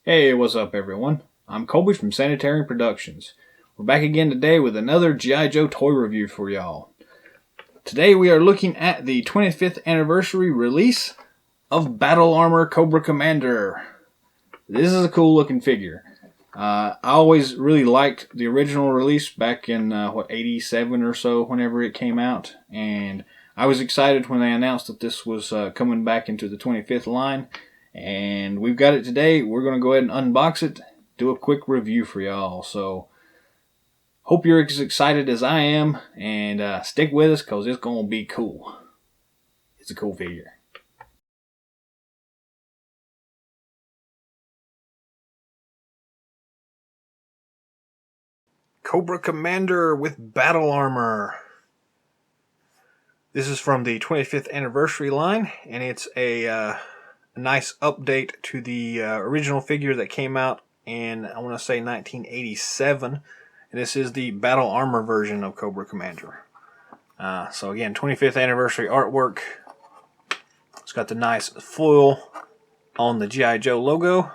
Hey, what's up, everyone? I'm Colby from Sanitarian Productions. We're back again today with another G.I. Joe toy review for y'all. Today we are looking at the 25th anniversary release of Battle Armor Cobra Commander. This is a cool looking figure. I always really liked the original release back in, 87 or so, whenever it came out. And I was excited when they announced that this was coming back into the 25th line. And we've got it today. We're going to go ahead and unbox it, do a quick review for y'all. So, hope you're as excited as I am, and stick with us because it's going to be cool. It's a cool figure. Cobra Commander with battle armor. This is from the 25th anniversary line, and it's a nice update to the original figure that came out in, I want to say, 1987. And this is the battle armor version of Cobra Commander. So again, 25th anniversary artwork. It's got the nice foil on the G.I. Joe logo.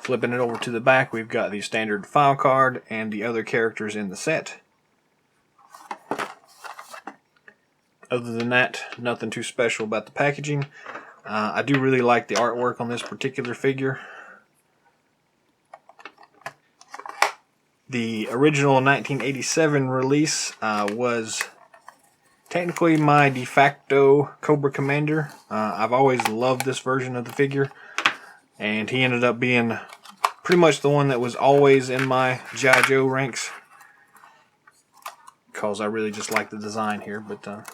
Flipping it over to the back, we've got the standard file card and the other characters in the set. Other than that, nothing too special about the packaging. I do really like the artwork on this particular figure. The original 1987 release was technically my de facto Cobra Commander. I've always loved this version of the figure, and he ended up being pretty much the one that was always in my G.I. Joe ranks, because I really just like the design here. But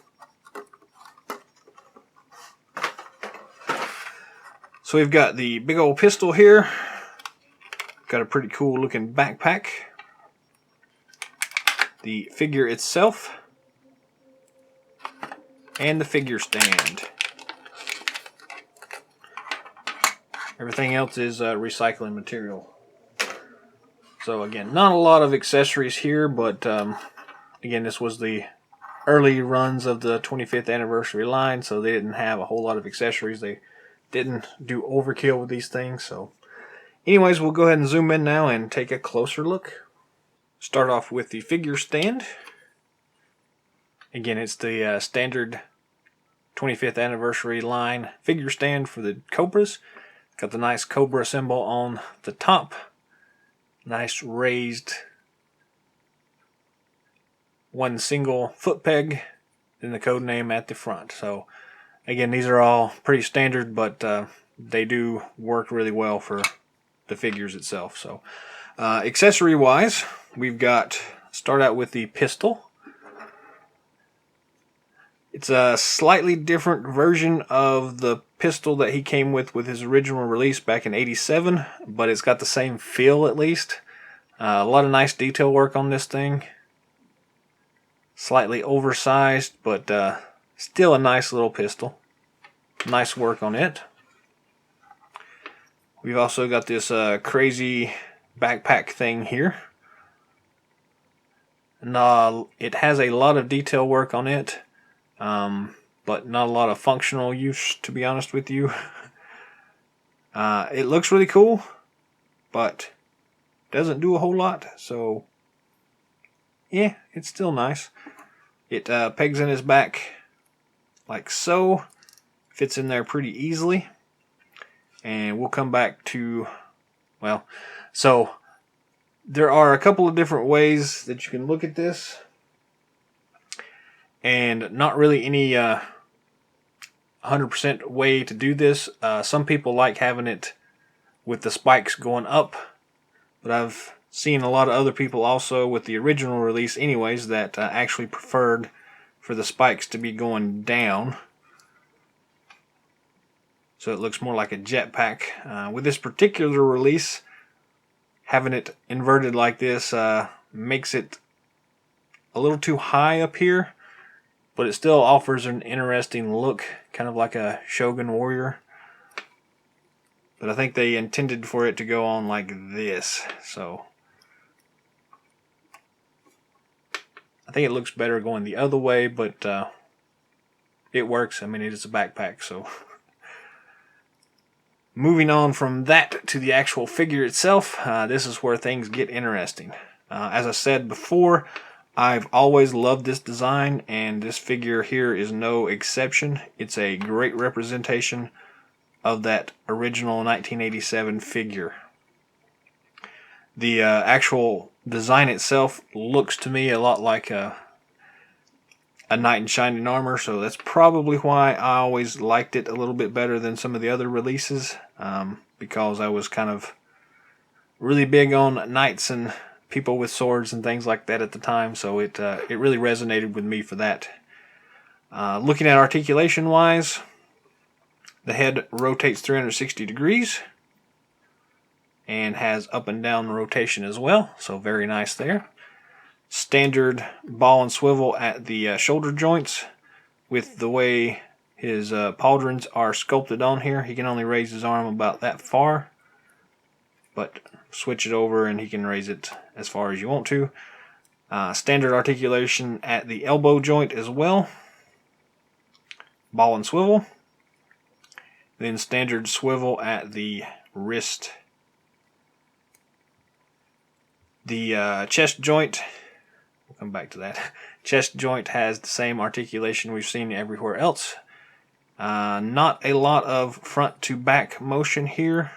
so we've got the big old pistol here. Got a pretty cool looking backpack. The figure itself, and the figure stand. Everything else is recycling material. So again, not a lot of accessories here, but again, this was the early runs of the 25th anniversary line, so they didn't have a whole lot of accessories. They didn't do overkill with these things. So anyways, we'll go ahead and zoom in now and take a closer look. Start off with the figure stand. Again, it's the standard 25th anniversary line figure stand for the Cobras. Got the nice Cobra symbol on the top. Nice raised one single foot peg, and the code name at the front. So again, these are all pretty standard, but they do work really well for the figures itself. So accessory wise, we've got, start out with the pistol. It's a slightly different version of the pistol that he came with his original release back in 87, but it's got the same feel at least. A lot of nice detail work on this thing. Slightly oversized, but still a nice little pistol. Nice work on it. We've also got this crazy backpack thing here. And it has a lot of detail work on it, but not a lot of functional use, to be honest with you. It looks really cool, but doesn't do a whole lot. So yeah, it's still nice. It pegs in his back like so. Fits in there pretty easily. And we'll come back to, well, so there are a couple of different ways that you can look at this, and not really any 100% way to do this. Some people like having it with the spikes going up, but I've seen a lot of other people also with the original release anyways that actually preferred for the spikes to be going down, so it looks more like a jetpack. With this particular release, having it inverted like this makes it a little too high up here, but it still offers an interesting look, kind of like a Shogun warrior. But I think they intended for it to go on like this, so I think it looks better going the other way, but it works. I mean, it is a backpack, so Moving on from that to the actual figure itself, this is where things get interesting. As I said before, I've always loved this design, and this figure here is no exception. It's a great representation of that original 1987 figure. The actual design itself looks to me a lot like a knight in shining armor, so that's probably why I always liked it a little bit better than some of the other releases, because I was kind of really big on knights and people with swords and things like that at the time, so it really resonated with me for that. Looking at articulation wise, the head rotates 360 degrees and has up and down rotation as well, so very nice there. Standard ball and swivel at the shoulder joints. With the way his pauldrons are sculpted on here, he can only raise his arm about that far, but switch it over and he can raise it as far as you want to. Standard articulation at the elbow joint as well. Ball and swivel. Then standard swivel at the wrist. The chest joint, we'll come back to that. Chest joint has the same articulation we've seen everywhere else. Not a lot of front to back motion here,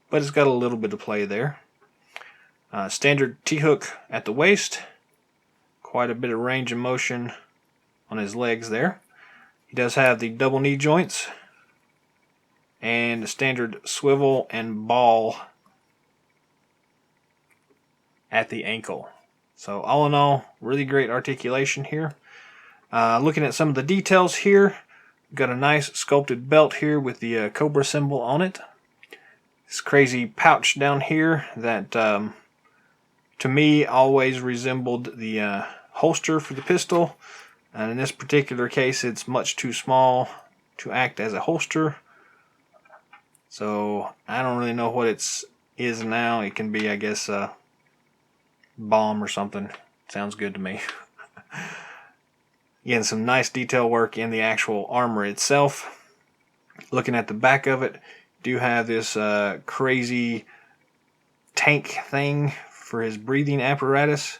but it's got a little bit of play there. Standard T-hook at the waist. Quite a bit of range of motion on his legs there. He does have the double knee joints and the standard swivel and ball at the ankle. So all in all, really great articulation here. Looking at some of the details here, got a nice sculpted belt here with the Cobra symbol on it. This crazy pouch down here that to me always resembled the holster for the pistol, and in this particular case it's much too small to act as a holster, so I don't really know what it is now. It can be, I guess, a bomb or something. Sounds good to me. Again, some nice detail work in the actual armor itself. Looking at the back of it, do have this crazy tank thing for his breathing apparatus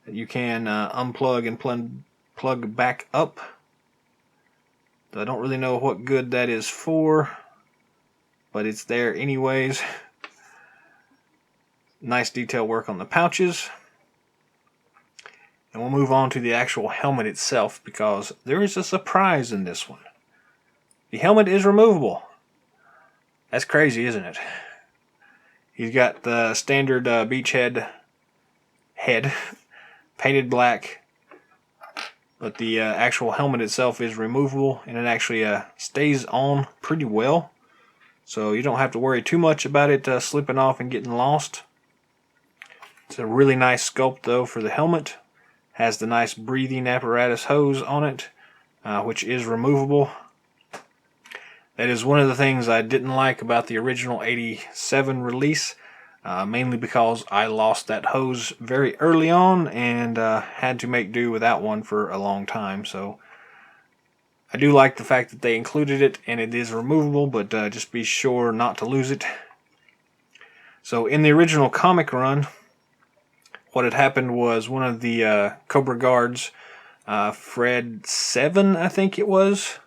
that you can unplug and plug back up. So I don't really know what good that is for, but it's there anyways. Nice detail work on the pouches. And we'll move on to the actual helmet itself, because there is a surprise in this one. The helmet is removable. That's crazy, isn't it? He's got the standard beachhead head, painted black, but the actual helmet itself is removable, and it actually stays on pretty well, so you don't have to worry too much about it slipping off and getting lost. It's a really nice sculpt though for the helmet. Has the nice breathing apparatus hose on it, which is removable. That is one of the things I didn't like about the original 87 release, mainly because I lost that hose very early on and had to make do without one for a long time. So I do like the fact that they included it and it is removable, but just be sure not to lose it. So in the original comic run, what had happened was one of the Cobra guards, Fred 7, I think it was,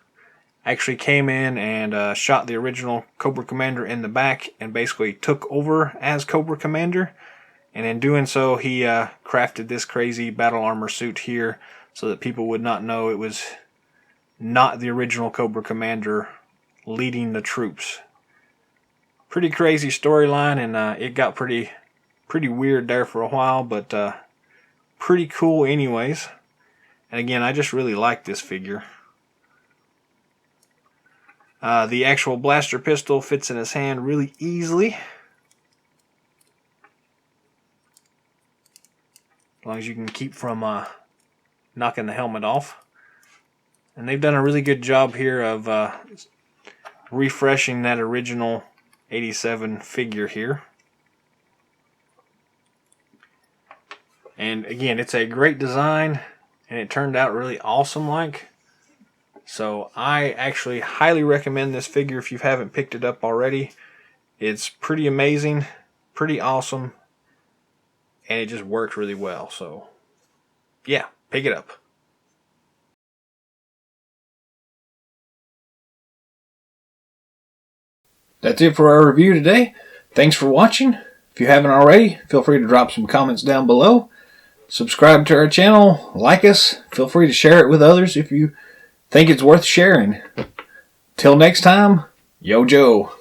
actually came in and shot the original Cobra Commander in the back and basically took over as Cobra Commander. And in doing so, he crafted this crazy battle armor suit here so that people would not know it was not the original Cobra Commander leading the troops. Pretty crazy storyline, and it got pretty weird there for a while, but pretty cool anyways. And again, I just really like this figure. The actual blaster pistol fits in his hand really easily, as long as you can keep from knocking the helmet off. And they've done a really good job here of refreshing that original 87 figure here. And again, it's a great design, and it turned out really awesome like. So I actually highly recommend this figure if you haven't picked it up already. It's pretty amazing, pretty awesome, and it just works really well. So yeah, pick it up. That's it for our review today. Thanks for watching. If you haven't already, feel free to drop some comments down below. Subscribe to our channel, like us. Feel free to share it with others if you think it's worth sharing. Till next time, Yo Joe.